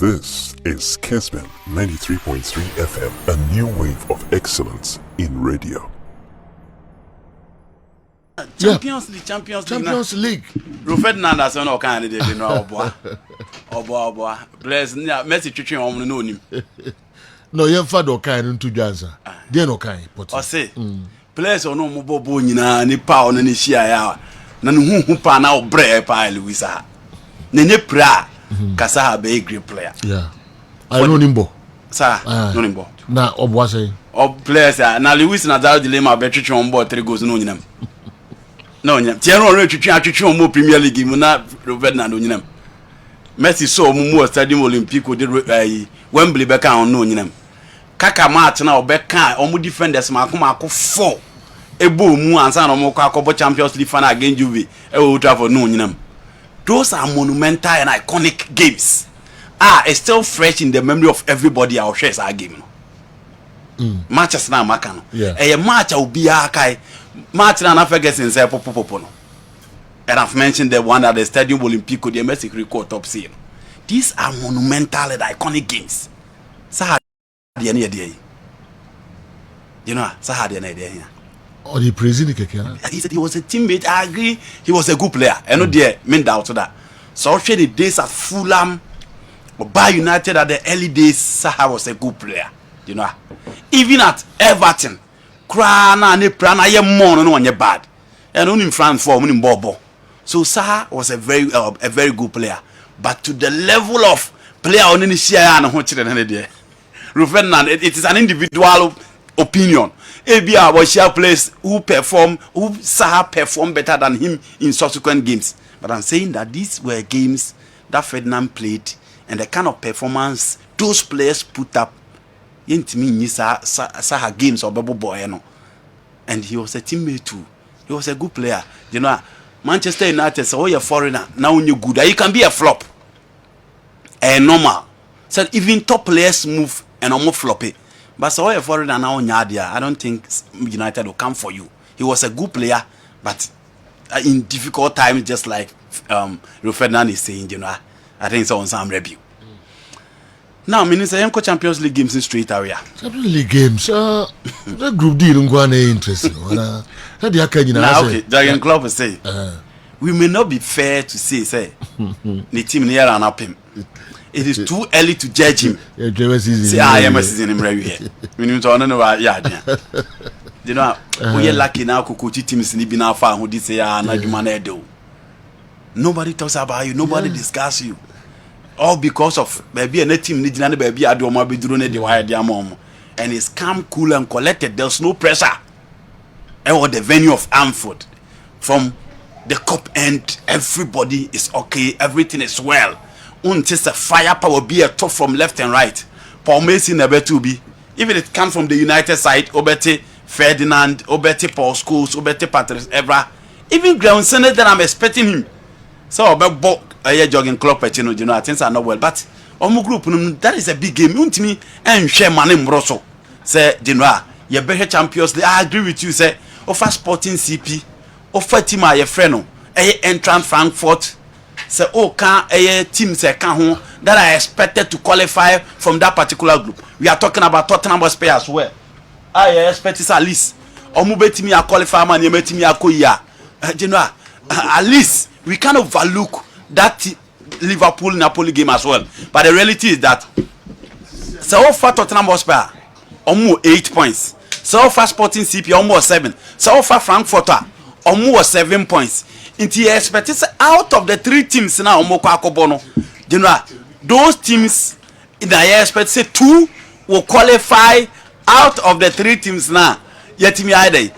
This is Kessben 93.3 FM, a new wave of excellence in radio. Champions League. Rufed Nanderson or candidate in Oboa. Bless Messi Chicken on no him. No, your father kind to Gaza. They no kind. Or say, Place or no Mobo ni pound and share. None who pan out bread by Louisa. Nene pra. Kasa be a great player. Yeah. I know Nimbo. Sir, no Nimbo. Na Obwase. Players na Lewis na Dal dilemma be twetwe on board 3 goals no nyinam. No nyinam. Tiano on twetwe on mo Premier League mu na Robert na no nyinam. Messi so mu Stadium Olympico de Wembley be kan on no nyinam. Kaka match na obeka omu defenders makoma 4. Ebo mu ansa na mo kwa Champions League final against Juve. E wo Trafford no nyinam. Those are monumental and iconic games. It's still fresh in the memory of everybody. Our shares our game. Matches na makano. A match will be a match na Ferguson say popo no. And I've mentioned the one at the Stadium Olympico, the Messi record top scene. These are monumental and iconic games. Sahad the any idea. You know, Sahad the idea here. Or the president he said he was a teammate. I agree. He was a good player. I know there mean doubt to that. So after the days at Fulham or by United at the early days, Saha was a good player. You know, even at Everton, Krana ne Prana ye more no one ye bad. And only in France for winning Bobo. So Saha was a very good player. But to the level of player on any share and what there. Ferdinand, it is an individual opinion. ABR was share players who Saha performed better than him in subsequent games. But I'm saying that these were games that Ferdinand played and the kind of performance those players put up into me Saha games or Bubble Boy, and he was a teammate too. He was a good player. You know, Manchester United say, oh, you're a foreigner, now you're good. You can be a flop. Normal. So even top players move and almost floppy. But so a foreigner now I don't think United will come for you. He was a good player, but in difficult times, just like Ferdinand is saying, you know, I think it's on some review. Now, Minister, you Champions League games in straight area. Champions League games, the group D don't go any interesting. Okay, Dragon Club is saying, we may not be fair to say, the team near and up him. It is too early to judge him. Say, I am a season him right here. We need to know why, you know, we are lucky now. Kukuchi teams in the far who did say, nobody talks about you, nobody discusses you. All because of maybe a team needs another baby. I don't want to be doing the wire, dear mom. And it's calm, cool, and collected. There's no pressure. And the venue of Anfield, from the cup end, everybody is okay, everything is well. Until the firepower be a top from left and right. Paul Mason never to be. Even it comes from the United side, Obete Ferdinand, Obete Paul Scholes, Obete Patrice Evra. Even ground Senate that I'm expecting him. So about a jogging club, you know, things are not well. But Omo group, that is a big game. Untimi and share money Brosso. Say, General, you better Champions League. I agree with you, say, offer Sporting CP, offer team your friend, Entrant Frankfurt. Say, can a team say that are expected to qualify from that particular group. We are talking about Tottenham Hotspur as well. I expect it at least. Omubeti me a qualify man, yemeti me a koya. At least we kind of overlook that Liverpool Napoli game as well. But the reality is that so far Tottenham Hotspur almost 8 points. So far Sporting CP almost 7. So far Frankfurt almost 7 points. Into expected out of the 3 teams now, those teams in the expect say 2 will qualify out of the 3 teams now. Yet me either.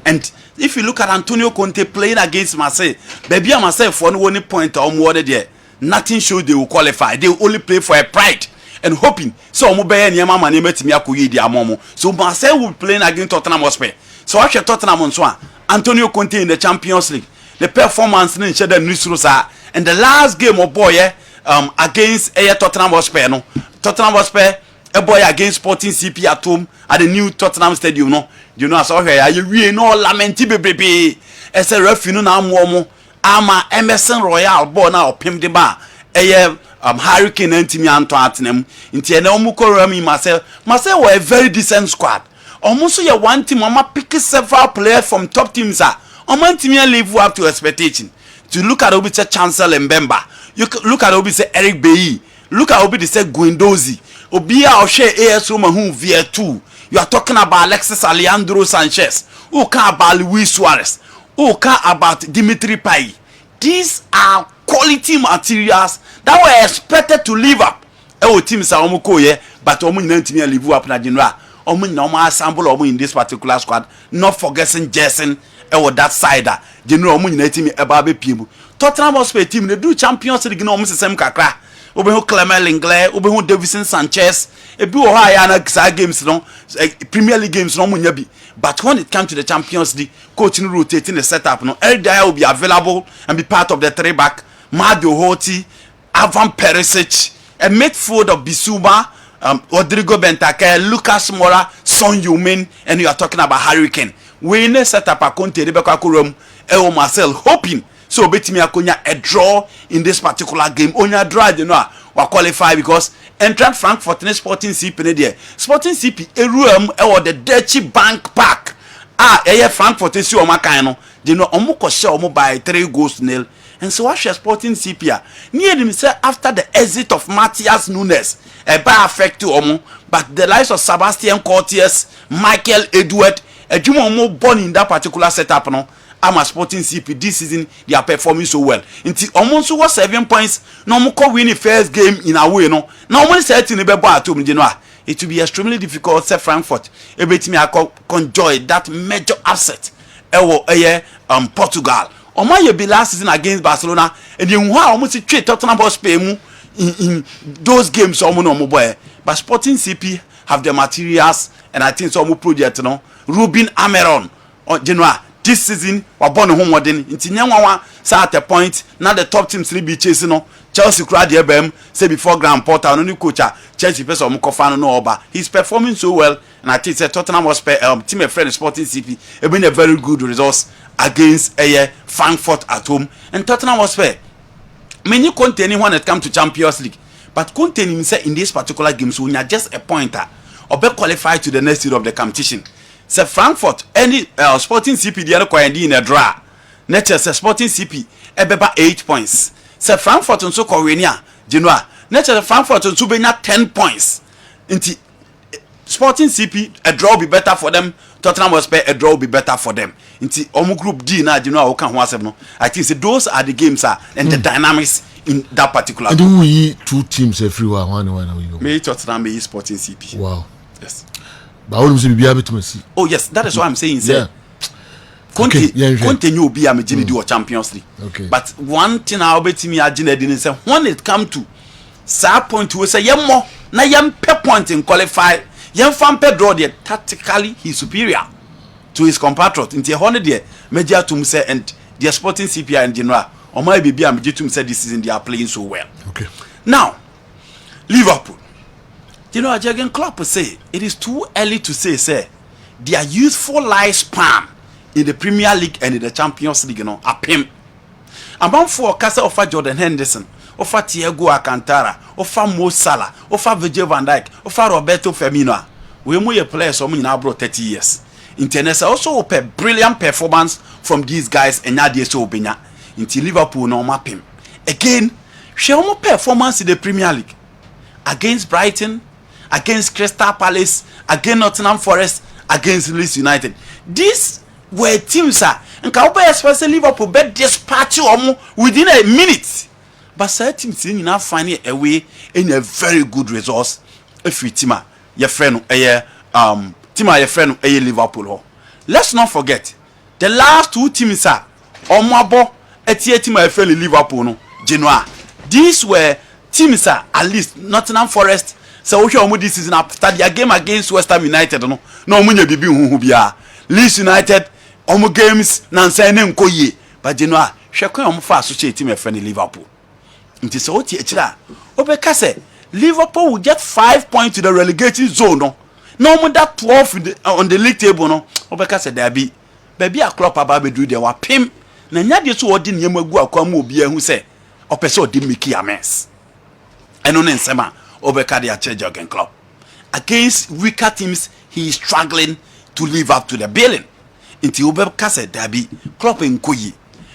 And if you look at Antonio Conte playing against Marseille, baby Marseille for no point or more there. Nothing shows they will qualify. They will only play for a pride and hoping. So so Marseille will be playing against Tottenham Hotspur. So I Tottenham on Swan. Antonio Conte in the Champions League, the performance in the news and the last game of boy against Tottenham Hotspur, no Tottenham Hotspur, a boy against Sporting CP at home at the new Tottenham Stadium, no, you know, so here you really know lamenti baby as a referee now more ama Emerson Royal boy now pim the bar Hurricane and Timmy Anton Atnam. Inti ene omu korami Marcel were a very decent squad. Almost ya one team Mama pick several players from top teams are. Oman Timmy live up to expectation. To look at Obi say Chancellor Mbemba. You look at Obi say Eric Bailly. Look at Obi say Guindozi. Obi a share AS Roma who via 2. You are talking about Alexis Alejandro Sanchez. Who can about Luis Suarez? Who can about Dimitri Payet? These are quality materials that were expected to live up. Teams are omukoye, but omu nyina live up na general. Omu normal assemble omu in this particular squad. Not forgetting Jason that side. General omu nyina team eba be piemu. Tottenham Hotspur team they do Champions League no omu sesem kakra. Obehu Clement Lenglet, Obehu Davison Sanchez, ebi wo ha ya na games no Premier League games no munya bi. But when it comes to the Champions League, coach no rotating the setup no. Eric Dyer will be available and be part of the 3-back. Mario Hoti, Ivan Perisic, a midfield of Bissouma, Rodrigo Bentancur, Lucas Moura, Son Heung-min, and you are talking about Hurricane. We ne set up a Conte Rebecca Kurum, Eo Marcel, hoping so betimi akonya a draw in this particular game. Onya draw, you know, we qualify because entrant Frankfurt in Sporting CP ne there. Sporting CP eruem or the Deutsche Bank Park. Frankfurt is your makano. You know, omuko share omu by 3-0. And so what Sporting CP near him say after the exit of Matthias Nunes, a bad affect to omu, but the likes of Sebastian Courtiers, Michael Edward, a jumo born in that particular setup no. I'm a Sporting CP this season they are performing so well. Until almost was 7 points. No more win the first game in a way no. Now when set in the bebo atom it will be extremely difficult say Frankfurt. Ebet me enjoy that major upset. Portugal. Oma ye be last season against Barcelona and you almost treat Tottenham Hotspur in those games no boy. But Sporting CP have the materials and I think some project no. Ruben Ameron or Genoa. This season, we born home warding. Inti nyanwa sa at a point. Now the top teams will be chasing no. Chelsea crowd the EBM say before Graham Potter no new coach. Chelsea person Mukofano no oba. He's performing so well, and I think Tottenham was team a friend Sporting CP. It been a very good results against Frankfurt at home. And Tottenham was fair. Many containing when it comes to Champions League, but containing say in this particular game, so when you're just a pointer or be qualified to the next year of the competition. Say Frankfurt any Sporting CP the other coin in a draw. Nature say Sporting CP ebeba 8 points. Say Frankfurt and so Corenia Genoa. Nature Frankfurt and so benya 10 points. Inti Sporting CP a draw will be better for them. Tottenham Hotspur a draw will be better for them. Inti omu group D na Genoa okan ho asem no. I think say those are the games and the dynamics in that particular. And do we 2 teams everywhere one. Me Tottenham me Sporting CP. Wow. Yes. Oh yes, that is what I'm saying. Sir. Okay, Continue be a do Champions League. Okay. But one thing I'll bet me didn't say when it come to sa point we say yam na yam pe point in qualify yam fan pe draw there tactically he's superior to his compatriot. In the 100 there major to say and the Sporting CPI in general or my baby am to say this season they are playing so well. Okay. Now Liverpool. You know, Jurgen Klopp say it is too early to say their youthful lifespan in the Premier League and in the Champions League, you know, a pim. Among 4 Casa offer Jordan Henderson, offer Thiago Alcantara, offer Mo Salah, offer Virgil van Dijk, offer Roberto Firmino. We move a player so now brought 30 years. International also offer brilliant performance from these guys and now they so benya into Liverpool no mapping. Again, show more performance in the Premier League against Brighton. Against Crystal Palace, against Nottingham Forest, against Leeds United. These were teams and Kauba especially Liverpool bet dispatch within a minute. But certain teams in now finding a way in a very good resource. If you Tima, your friend Tima your friend Liverpool. Let's not forget the last 2 teams are Omabo Tima your friend Liverpool no Genoa. These were teams at least Nottingham Forest. So we show this season after their game against West Ham United no munye bibi hu bia Leeds United omo games na nsan ne nkoye but Genoa hwekon omo fa associate team e friend Liverpool nti so oti ekira obeka say Liverpool will get 5 points to the relegation zone no omo that 12 on the league table no obeka say there be baby a club aba be do there wa pim na nya de so odi niyam agu akwa ma obi ahu say opese odi make amends eno ne nsema obeka dia Jurgen Klopp. Against weaker teams, he is struggling to live up to the billing. Inti obeka se dabi Klopp enkoyi.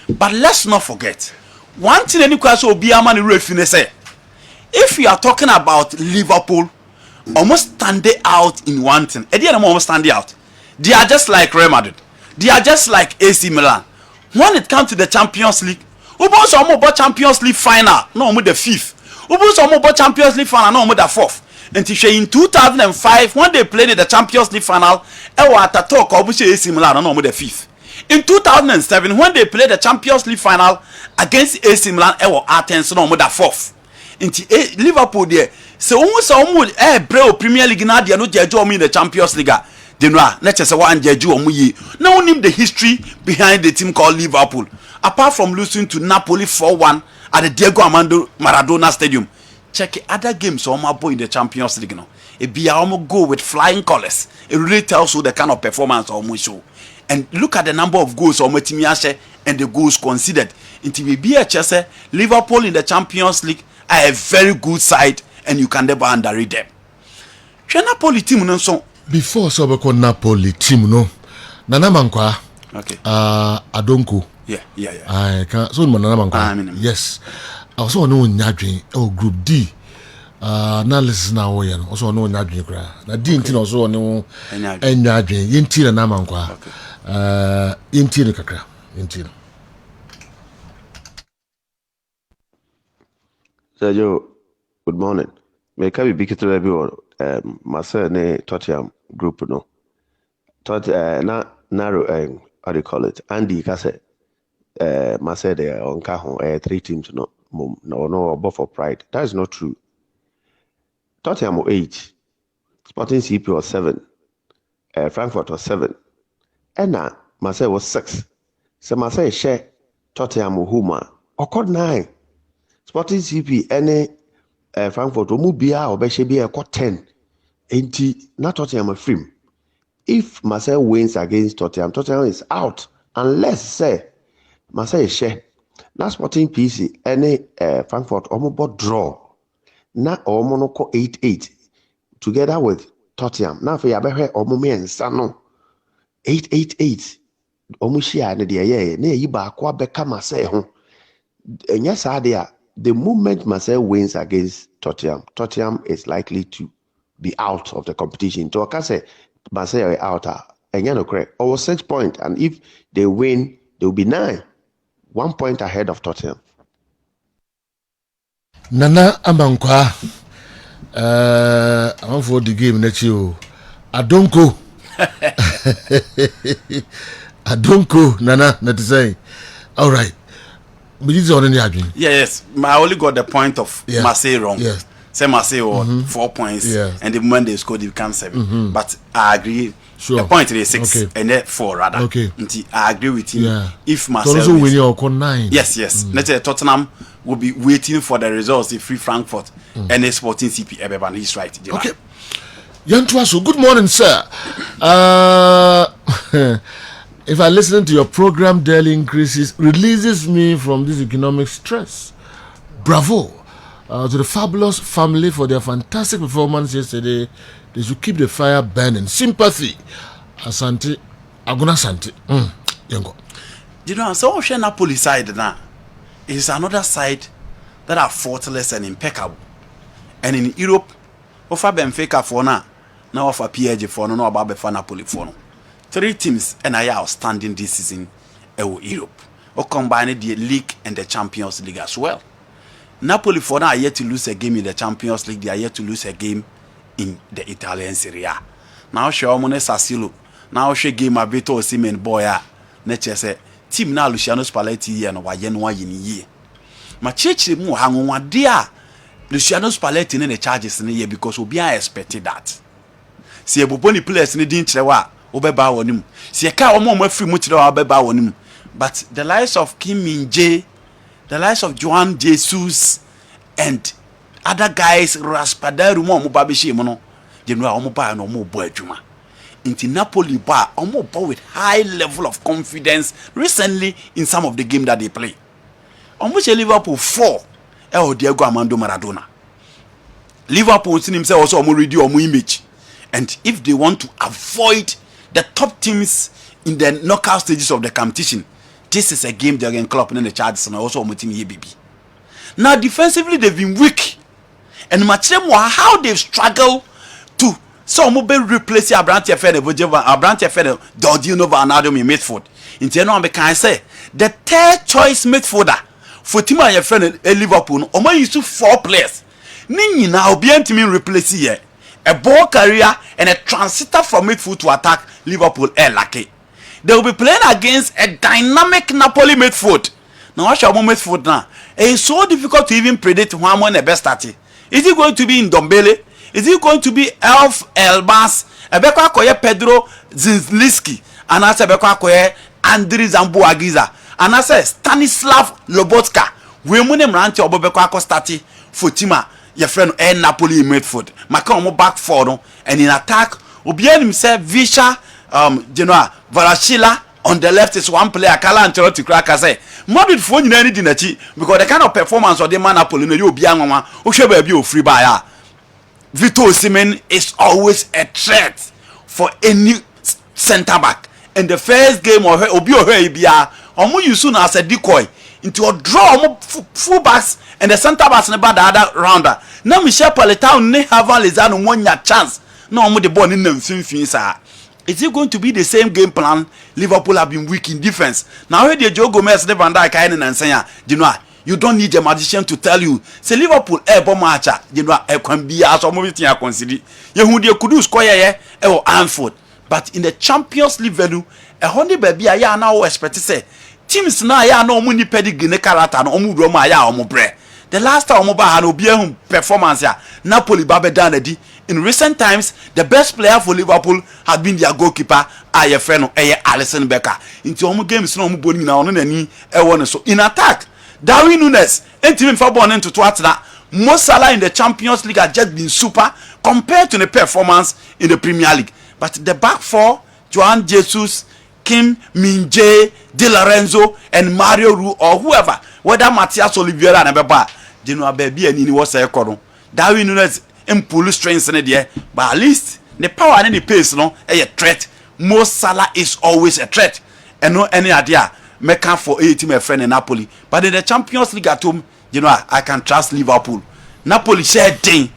But let's not forget one thing any question obi ama ni refine say if you are talking about Liverpool almost standing out in one thing. Ediana almost standing out. They are just like Real Madrid. They are just like AC Milan. When it comes to the Champions League, Ubo so mo Champions League final, no mo the fifth. Ubo so mo Champions League final, no mo the fourth. Until in 2005, when they played in the Champions League final, ewa atatok obo AC Milan, no mo the fifth. In 2007, when they played the Champions League final against AC Milan, ewa Athens, no mo the fourth. Until Liverpool there. So almost bro Premier League na dia no jeju in the Champions League. They know let's say one jeju omu yi. Now name the history behind the team called Liverpool. Apart from losing to Napoli 4-1 at the Diego Armando Maradona Stadium. Check other games on my boy in the Champions League now. It be almost go with flying colors. It really tells you the kind of performance almost show. And look at the number of goals on my team and the goals considered. Until we be a Chelsea, Liverpool in the Champions League are a very good side. And you can never underrate them. Napoli team no so before so be called Napoli team no. Nana Mankwa. Okay. Adonko. Yeah. I can so Nana Mankwa. Yes. I also know Nyadwin group D. Analysis na wo ye no. Also know Nyadwin kra. Na D nti no so no Nyadwin. Yenti na Nana Mankwa. Okay. Yenti no kakra. Yenti no. Sergio, good morning. May I be to everyone? Marcel ne Tottenham group no. Na narrow how do you call it? Andy Kase Marcel de on Cajon 3 teams no above for pride. That is not true. Tottenham 8, Sporting CP was 7, Frankfurt was 7, and now Marcel was 6. So Marcel share Tottenham Huma or 9. Sporting CP any Frankfurt omu bia obehye bia 10 enti na Tottenham free. If Marseille wins against Tottenham is out unless say Marseille share na Sporting PC any Frankfurt omu both draw na omu no ko 8-8 together with Tottenham na fe yabehwe omu mensa no 8-8 omu share ne de ye na yi ba akwa beka Marseille ho enya sa de the moment Marseille wins against Tottenham is likely to be out of the competition. So I can say Marseille are out. And you know, correct. Over 6 points, and if they win, they will be 9, 1 point ahead of Tottenham. Nana Amankwa, I'm for the game next year. Adonko, Adonko, Nana, not to say. All right. But this is already arguing. Yes, I only got the point of Marseille wrong. Yes. Say Marseille won 4 points, and the moment they scored, they become 7. But I agree. Sure. The point is 6, and then 4 rather. Okay. I agree with him. Yeah. If Marseille also win your 9. Yes. Let's say Tottenham will be waiting for the results in Free Frankfurt and the Sporting CP Ebeban. He's right. Okay. Yantuaso, good morning, sir. If I listen to your program, daily releases me from this economic stress. Bravo to the fabulous family for their fantastic performance yesterday. They should keep the fire burning. Sympathy. Asante. Aguna Asante. Yango. You know, so Napoli side now is another side that are faultless and impeccable. And in Europe, offer Benfica for now offer PSG for no about for Napoli for no. 3 teams and I are outstanding this season in Europe. Or combine the league and the Champions League as well. Napoli for now are yet to lose a game in the Champions League. They are yet to lose a game in the Italian Serie A. Now show Mone Sassilo. Now show game a bit of Simen Boya. Nature say team now Luciano Spalletti and Wayenwa Yini. Ma church mu hang on dear Luciano Spalletti in the charges in the year because we are expected that. See a boni players in the dinchewa. Obeba wonim si eka omo free mu kire obeba wonim but the likes of Kim Min-jae, the likes of Joan Jesus and other guys Raspadaru mo ba be shey mo no they know omo ba no omo bo adwuma inti Napoli ba omo bo with high level of confidence recently in some of the game that they play omo che Liverpool 4 Diego Armando Maradona Liverpool see himself also already on image, and if they want to avoid the top teams in the knockout stages of the competition, this is a game they're going to club in the Chargers and also on team here, baby. Now defensively they've been weak, and much more how they've struggled to some be replace Abrante Dodino Vanado in midfield. In general, can say the third choice midfielder for team and your friend Liverpool. Omo used to 4 players. Nini now be to replace here a ball carrier and a transitor from midfield to attack Liverpool. Laka. They will be playing against a dynamic Napoli midfield. Now watch your midfield now. It's so difficult to even predict who among the best starting. Is it going to be in Ndombele? Is it going to be Elf Elbas? Ebeko akoye Pedro Zinzliski. And I say Ebeko akoye Andriy Zamboagiza. And I say Stanislav Lobotka. We mune mranti obebeko ako starti for tima your friend Napoli in midfield. Maka omo back forward and in attack Obian himself Visha Varashila on the left is one player Kala Ancelotti Kraka say Madrid for you anything because the kind of performance of the man Napoli no you Obian Oshebe be free buyer. Vito Osimhen is always a threat for any center back. In the first game of Obi Ohebia, Omo use as a decoy into a draw full backs and the center backs never the other rounder. Now Michel Paletao ne have Lizano one chance. No Omo the ball in them sir. Is it going to be the same game plan? Liverpool have been weak in defense. Now where the Joe Gomez, Van Dijk, and say, you don't need a magician to tell you. Say Liverpool bomb matcher, can be as a movie to consider. You could do square or Anfield. But in the Champions League value, a honey baby I now expect to say teams now ya no money pedigree ne character no omu roma ya omu bre. The last time omu ba had obi performance ya Napoli babe danadi. In recent times, the best player for Liverpool had been their goalkeeper, Ayefeno, Alisson Becker. Into omu games no omu boni na ono nani e so in attack. Darwin Nunes, team for born into Twatna. Mo Salah in the Champions League had just been super compared to the performance in the Premier League. But the back four, Joan Jesus, Kim Min-jae, Di Lorenzo, and Mario Rui or whoever, whether Matias Oliveira and Beba, baby and in was a corner. Darwin Nunes pull strengths in there, but at least the power and the pace, no, a threat. Mo Salah is always a threat, and no any idea. Make up for a team a friend in Napoli, but in the Champions League at home, I can trust Liverpool. Napoli share thing,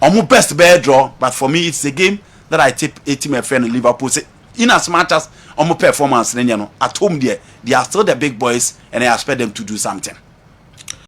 almost best bear draw, but for me it's a game that I tip a team a friend in Liverpool. Say, in as much as performance, at home there, they are still the big boys, and I expect them to do something.